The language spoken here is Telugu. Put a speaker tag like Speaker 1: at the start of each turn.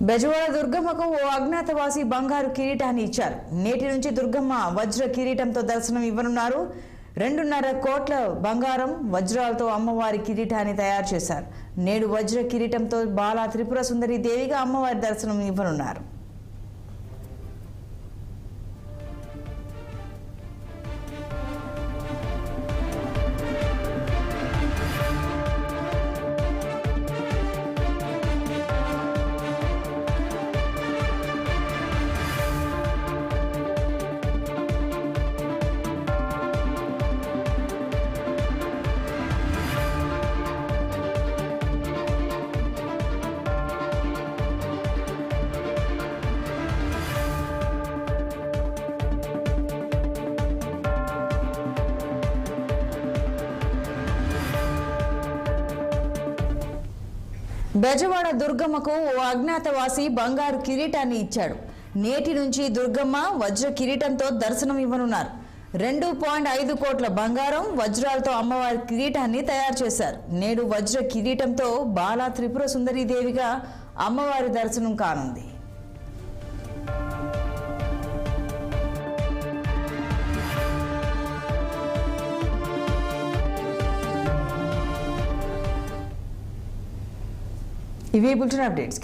Speaker 1: బెజవాడ దుర్గమ్మకు ఓ అజ్ఞాతవాసి బంగారు కిరీటాన్ని ఇచ్చారు. నేటి నుంచి దుర్గమ్మ వజ్ర కిరీటంతో దర్శనం ఇవ్వనున్నారు. 2.5 కోట్ల బంగారం వజ్రాలతో అమ్మవారి కిరీటాన్ని తయారు చేశారు. నేడు వజ్ర కిరీటంతో బాలా త్రిపుర సుందరి దేవిగా అమ్మవారి దర్శనం ఇవ్వనున్నారు. బెజవాడ దుర్గమ్మకు ఓ అజ్ఞాతవాసి బంగారు కిరీటాన్ని ఇచ్చాడు. నేటి నుంచి దుర్గమ్మ వజ్ర కిరీటంతో దర్శనం ఇవ్వనున్నారు. 2.5 కోట్ల బంగారం వజ్రాలతో అమ్మవారి కిరీటాన్ని తయారు చేశారు. నేడు వజ్ర కిరీటంతో బాలా త్రిపుర సుందరి దేవిగా అమ్మవారి దర్శనం కానుంది. ఇవి బులెటిన్ అప్డేట్స్.